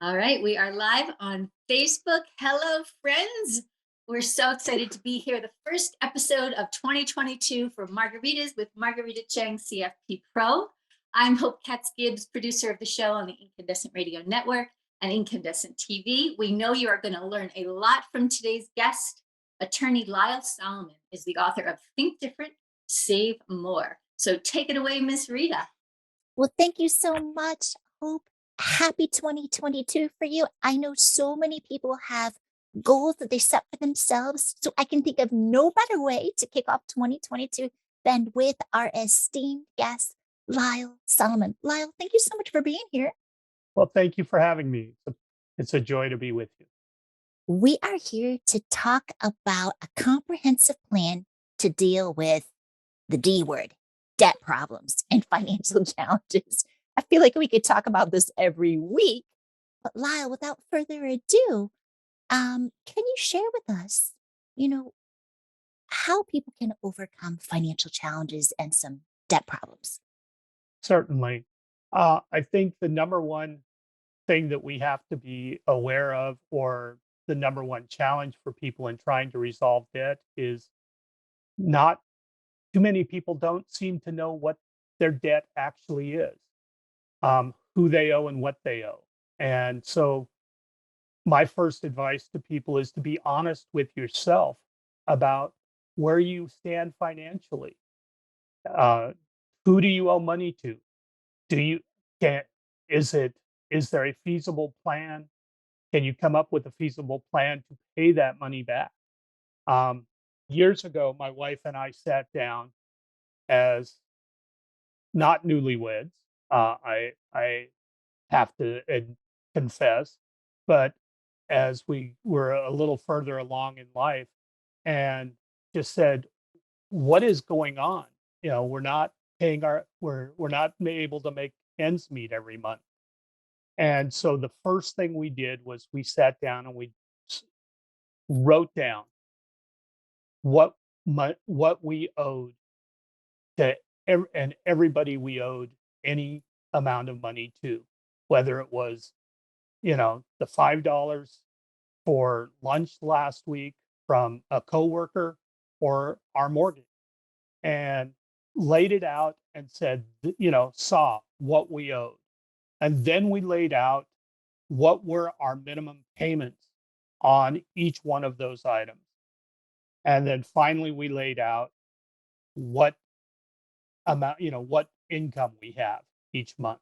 All right, we are live on Facebook. Hello, friends. We're so excited to be here. The first episode of 2022 for Margaritas with Marguerita Cheng, CFP Pro. I'm Hope Katz Gibbs, producer of the show on the Incandescent Radio Network and Incandescent TV. We know you are going to learn a lot from today's guest. Attorney Lyle Solomon is the author of Think Different, Save More. So take it away, Miss Rita. Well, thank you so much. Hope happy 2022 for you. I know so many people have goals that they set for themselves. So I can think of no better way to kick off 2022 than with our esteemed guest, Lyle Solomon. Lyle, thank you so much for being here. Well, thank you for having me. It's a joy to be with you. We are here to talk about a comprehensive plan to deal with the D word, debt problems and financial challenges. I feel like we could talk about this every week. But Lyle, without further ado, can you share with us, you know, how people can overcome financial challenges and some debt problems? Certainly. I think the number one thing that we have to be aware of, or the number one challenge for people in trying to resolve debt, is not too many people don't seem to know what their debt actually is, who they owe and what they owe. And so, my first advice to people is to be honest with yourself about where you stand financially. Uh, who do you owe money to? Do you can is it is there a feasible plan? Can you come up with a feasible plan to pay that money back? Um, Years ago, my wife and I sat down as not newlyweds. I have to confess, but as we were a little further along in life, and just said, "What is going on?" We're not paying we're not able to make ends meet every month. And so the first thing we did was we sat down and we s- wrote down what what we owed to and everybody we owed any amount of money to, whether it was, the $5 for lunch last week from a coworker or our mortgage, and laid it out and said, saw what we owed. And then we laid out what were our minimum payments on each one of those items. And then finally, we laid out what what income we have each month.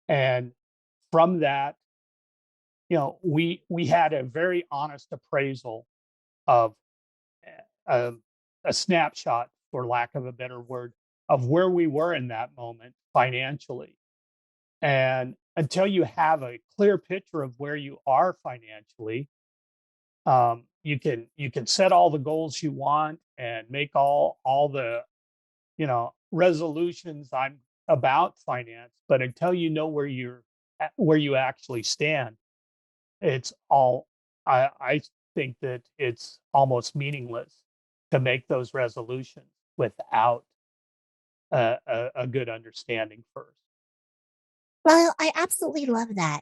And from that, we had a very honest appraisal of a, a snapshot, for lack of a better word, of where we were in that moment financially. And until you have a clear picture of where you are financially, you can set all the goals you want and make all the resolutions I'm about finance, but until you know where you actually stand, it's all I think that it's almost meaningless to make those resolutions without a good understanding first. Lyle, I absolutely love that.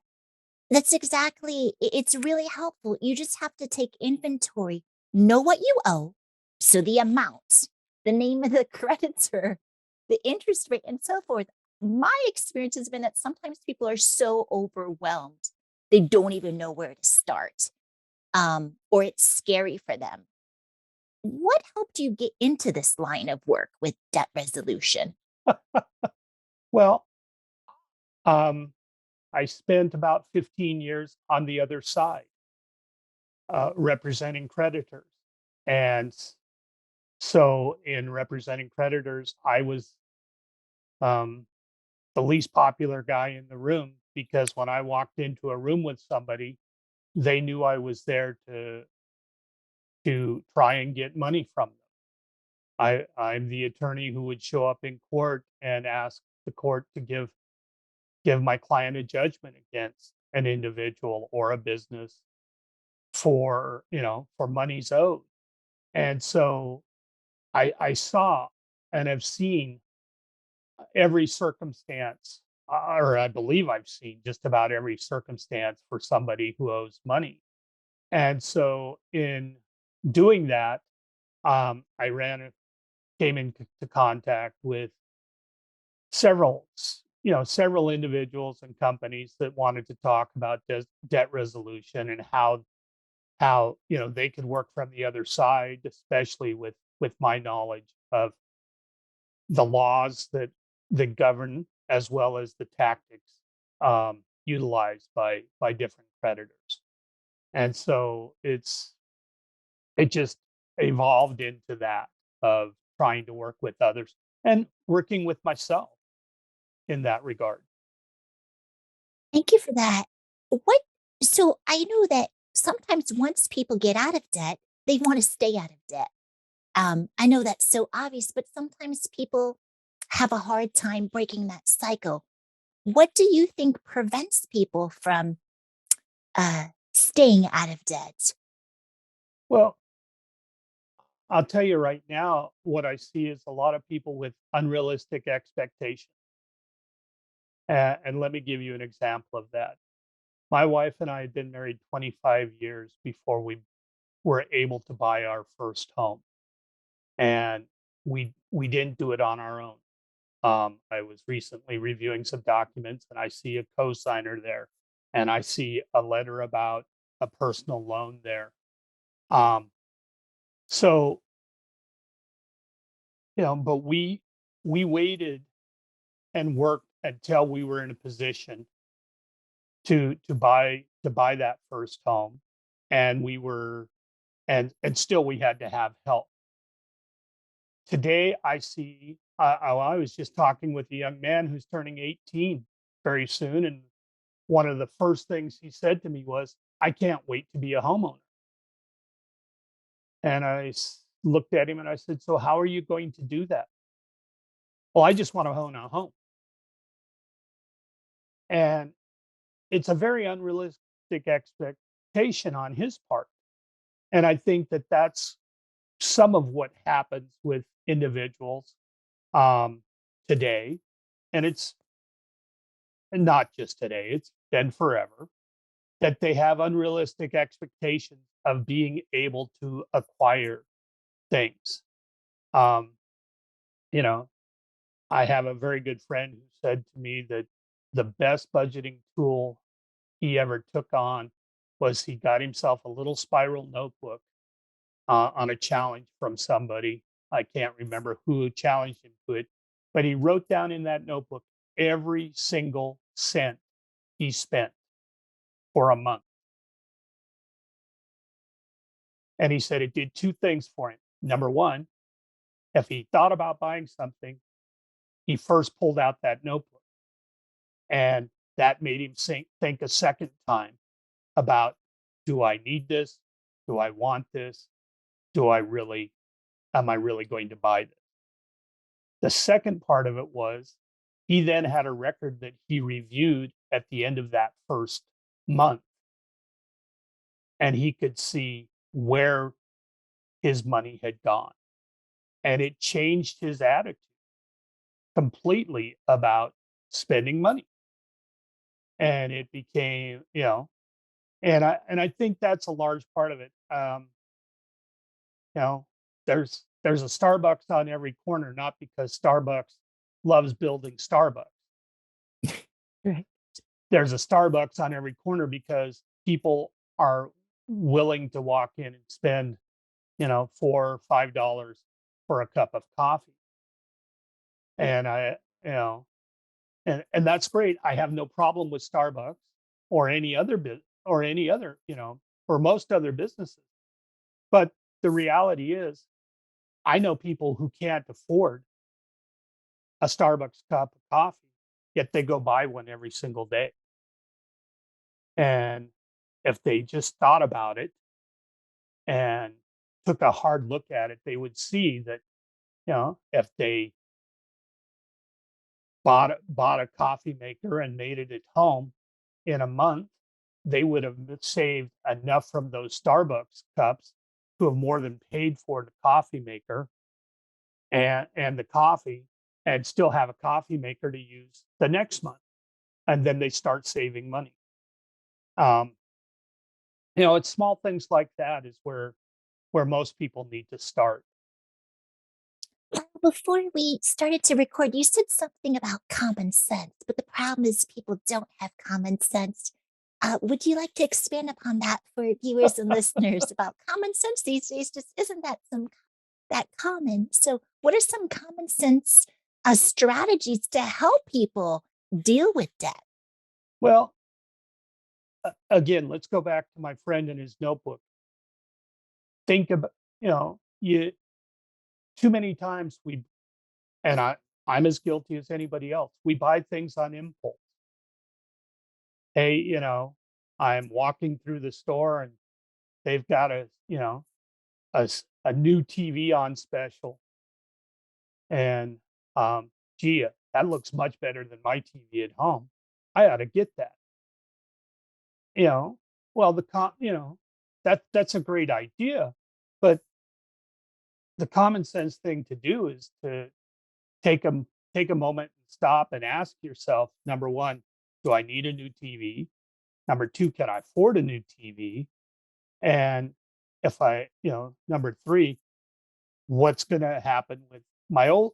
That's exactly, it's really helpful. You just have to take inventory, know what you owe. So the amount, the name of the creditor, the interest rate, and so forth. My experience has been that sometimes people are so overwhelmed, they don't even know where to start, or it's scary for them. What helped you get into this line of work with debt resolution? Well, um, I spent about 15 years on the other side, representing creditors. And so, in representing creditors, I was um, the least popular guy in the room, because when I walked into a room with somebody, they knew I was there to try and get money from them. I'm the attorney who would show up in court and ask the court to give my client a judgment against an individual or a business for monies owed. And so I saw and have seen every circumstance or I believe I've seen just about every circumstance for somebody who owes money. And so in doing that, I came into contact with several individuals and companies that wanted to talk about debt resolution and how they could work from the other side, especially with my knowledge of the laws that govern as well as the tactics utilized by different creditors. And so it just evolved into that of trying to work with others and working with myself in that regard. Thank you for that. What so I know that sometimes once people get out of debt, they want to stay out of debt. I know that's so obvious, but sometimes people have a hard time breaking that cycle. What do you think prevents people from staying out of debt? Well, I'll tell you right now, what I see is a lot of people with unrealistic expectations. And let me give you an example of that. My wife and I had been married 25 years before we were able to buy our first home. And we didn't do it on our own. I was recently reviewing some documents and I see a co-signer there and I see a letter about a personal loan there. Um, so, but we waited and worked until we were in a position to buy that first home, and we were and still we had to have help. Today, I see. I was just talking with a young man who's turning 18 very soon, and one of the first things he said to me was, "I can't wait to be a homeowner." And looked at him and I said, "So how are you going to do that?" "Well, I just want to own a home." And it's a very unrealistic expectation on his part. And I think that that's some of what happens with individuals um, today. And it's not just today, it's been forever that they have unrealistic expectations of being able to acquire things. Um, you know, I have a very good friend who said to me that the best budgeting tool he ever took on was he got himself a little spiral notebook on a challenge from somebody. I can't remember who challenged him to it, but he wrote down in that notebook every single cent he spent for a month. And he said it did two things for him. Number one, if he thought about buying something, he first pulled out that notebook. And that made him think a second time about, do I need this? Do I want this? Do I really, am I really going to buy this? The second part of it was he then had a record that he reviewed at the end of that first month, and he could see where his money had gone. And it changed his attitude completely about spending money. And it became, and I think that's a large part of it. You know, there's a Starbucks on every corner, not because Starbucks loves building Starbucks. Right. There's a Starbucks on every corner because people are willing to walk in and spend, $4 or $5 for a cup of coffee. And you know, and that's great. I have no problem with Starbucks or any other, or most other businesses. But the reality is, I know people who can't afford a Starbucks cup of coffee, yet they go buy one every single day. And if they just thought about it and took a hard look at it, they would see that, if they bought a coffee maker and made it at home in a month, they would have saved enough from those Starbucks cups to have more than paid for the coffee maker and the coffee and still have a coffee maker to use the next month. and then they start saving money. Um, it's small things like that is where most people need to start. Well, before we started to record, you said something about common sense, but the problem is people don't have common sense. Would you like to expand upon that for viewers and listeners about common sense these days? Just isn't that common? So, what are some common sense strategies to help people deal with debt? Well, again, let's go back to my friend and his notebook. Think about, you too many times and I'm as guilty as anybody else. We buy things on impulse. Hey, I'm walking through the store and they've got a new TV on special, and gee, that looks much better than my TV at home. I ought to get that. You know, well, that's a great idea, but the common sense thing to do is to take a take a moment and stop and ask yourself, number one, do I need a new TV? Number two, can I afford a new TV? And if number three, what's going to happen with my old,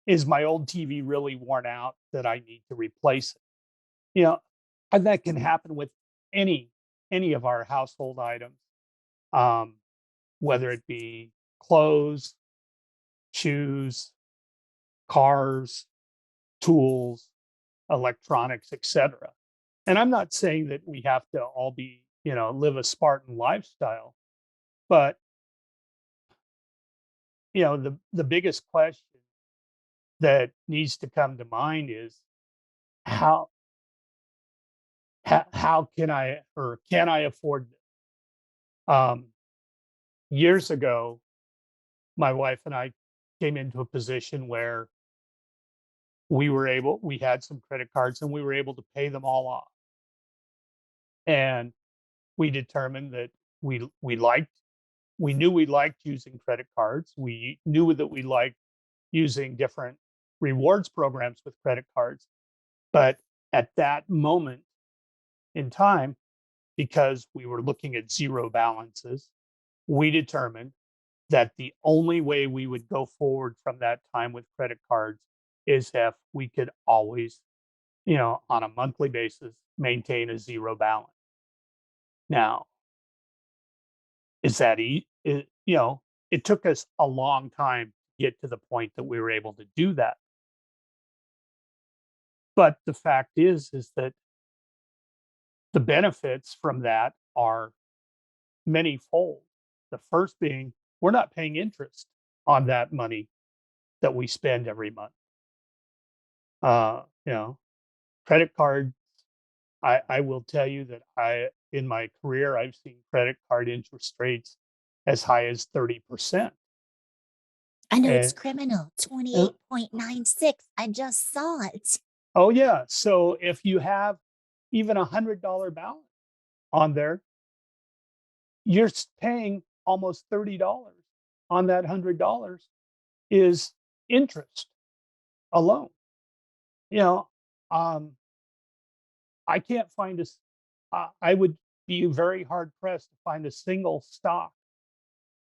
is my old TV really worn out that I need to replace it? You know, and that can happen with any any of our household items, um, whether it be clothes, shoes, cars, tools, electronics, etc. And I'm not saying that we have to all be, live a Spartan lifestyle, but the biggest question that needs to come to mind is how how can I afford this? Years ago, my wife and I came into a position where we had some credit cards and we were able to pay them all off. And we determined that we knew we liked using credit cards. We knew that we liked using different rewards programs with credit cards. But at that moment in time, because we were looking at zero balances, we determined that the only way we would go forward from that time with credit cards is if we could always, on a monthly basis, maintain a zero balance. Now, is that it took us a long time to get to the point that we were able to do that. But the fact is that the benefits from that are manyfold. The first being we're not paying interest on that money that we spend every month. Uh, you know, credit card, I will tell you that in my career, I've seen credit card interest rates as high as 30%. I know it's And criminal. uh, 28.96. I just saw it. oh yeah. So if you have even $100 balance on there, you're paying almost $30 on that $100 is interest alone. You know, um, I can't find I would be very hard pressed to find a single stock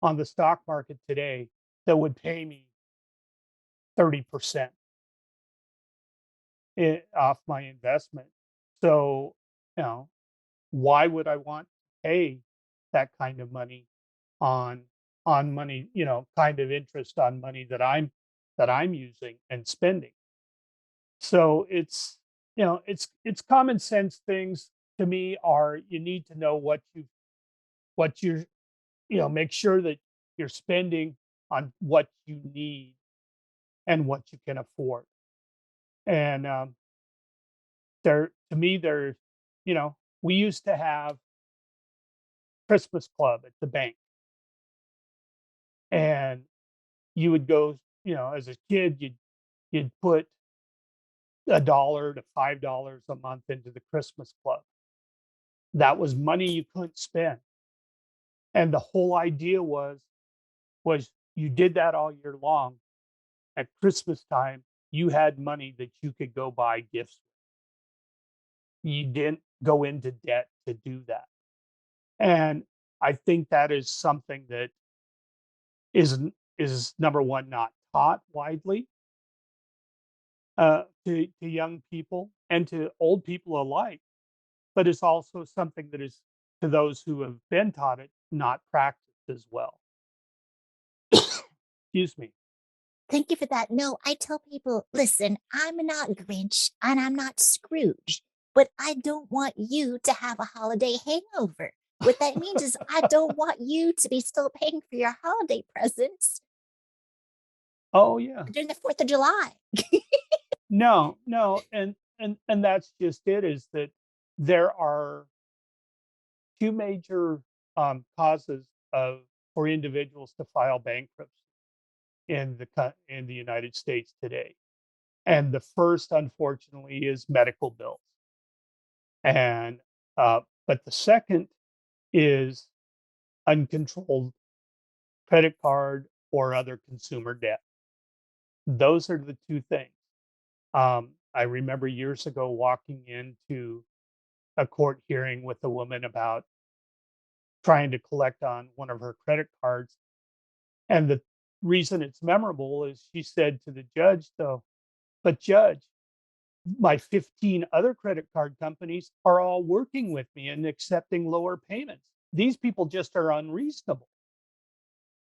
on the stock market today that would pay me 30% off my investment. So, you know, why would I want to pay that kind of money on money, kind of interest on money that I'm using and spending? So it's common sense things to me are you need to know what you're, make sure that you're spending on what you need and what you can afford. And there to me there, we used to have Christmas club at the bank, and you would go, as a kid, you'd put $1 to $5 a month into the Christmas club. That was money you couldn't spend. And the whole idea was you did that all year long. At Christmas time, you had money that you could go buy gifts. you didn't go into debt to do that. And I think that is something that is number one, not taught widely to young people and to old people alike, but it's also something that is to those who have been taught it, not practiced as well. Excuse me. Thank you for that. No, I tell people, listen, I'm not Grinch and I'm not Scrooge, but I don't want you to have a holiday hangover. What that means is I don't want you to be still paying for your holiday presents Oh yeah. during the 4th of July. No, no, and that's just it, is that there are two major causes of for individuals to file bankruptcy in the United States today. And the first, unfortunately, is medical bills. And but the second is uncontrolled credit card or other consumer debt. Those are the two things. I remember years ago walking into a court hearing with a woman about trying to collect on one of her credit cards. And the reason it's memorable is she said to the judge, though, but judge, my 15 other credit card companies are all working with me and accepting lower payments. These people just are unreasonable.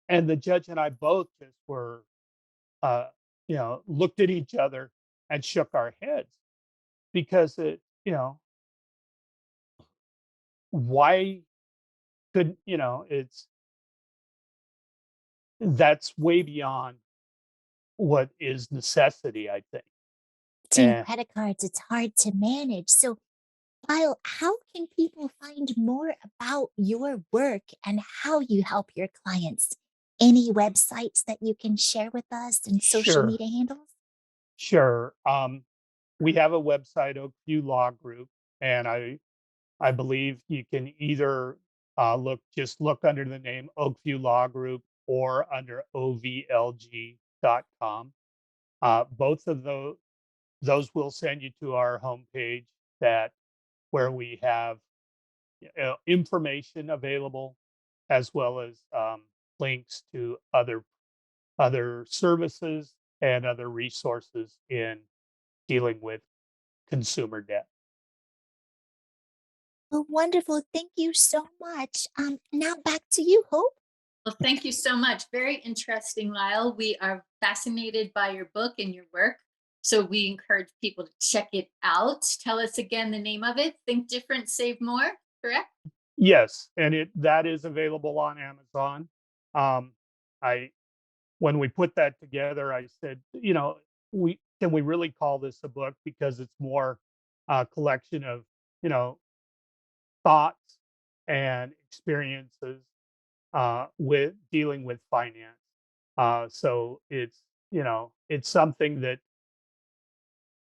And the judge and I both just were, uh, looked at each other and shook our heads because why could, that's way beyond what is necessity, I think. Doing And credit cards, it's hard to manage. So, Lyle, how can people find more about your work and how you help your clients? Any websites that you can share with us and social sure, media handles? sure. We have a website, Oakview Law Group, and I believe you can either look under the name Oakview Law Group or under ovlg.com. Both of those will send you to our homepage that where we have information available as well as links to other services and other resources in dealing with consumer debt. Oh, wonderful. Thank you so much. Now back to you, Hope. Well, thank you so much. Very interesting, Lyle. We are fascinated by your book and your work. So we encourage people to check it out. Tell us again the name of it. Think Different, Save More, correct? Yes, and it that is available on Amazon. Um, I when we put that together, I said, we really call this a book because it's more a collection of you know thoughts and experiences with dealing with finance. So it's something that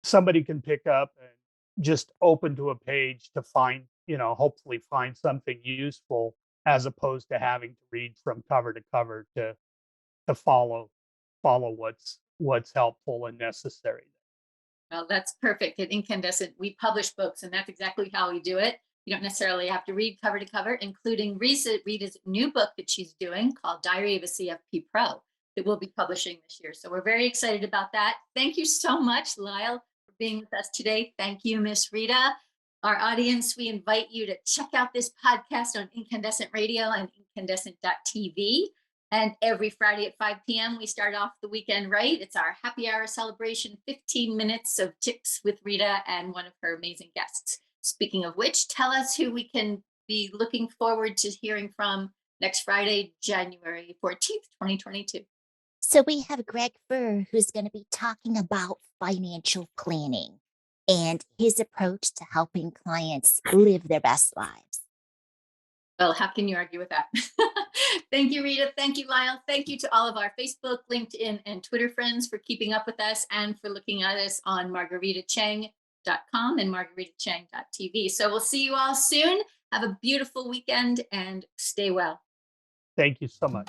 somebody can pick up and just open to a page to find, hopefully find something useful as opposed to having to read from cover to cover to follow what's helpful and necessary. Well, that's perfect. At Incandescent, we publish books, and that's exactly how we do it. You don't necessarily have to read cover to cover, including Rita's new book that she's doing called Diary of a CFP Pro that we'll be publishing this year. So we're very excited about that. Thank you so much, Lyle, for being with us today. Thank you, Miss Rita. Our audience, we invite you to check out this podcast on Incandescent Radio and incandescent.tv. And every Friday at 5 p.m., we start off the weekend right. It's our happy hour celebration, 15 minutes of tips with Rita and one of her amazing guests. Speaking of which, tell us who we can be looking forward to hearing from next Friday, January 14th, 2022. So we have Greg Furr, who's going to be talking about financial planning and his approach to helping clients live their best lives. Well, how can you argue with that? Thank you, Rita. Thank you, Lyle. Thank you to all of our Facebook, LinkedIn, and Twitter friends for keeping up with us and for looking at us on margaritacheng.com and margaritacheng.tv. So we'll see you all soon. Have a beautiful weekend and stay well. Thank you so much.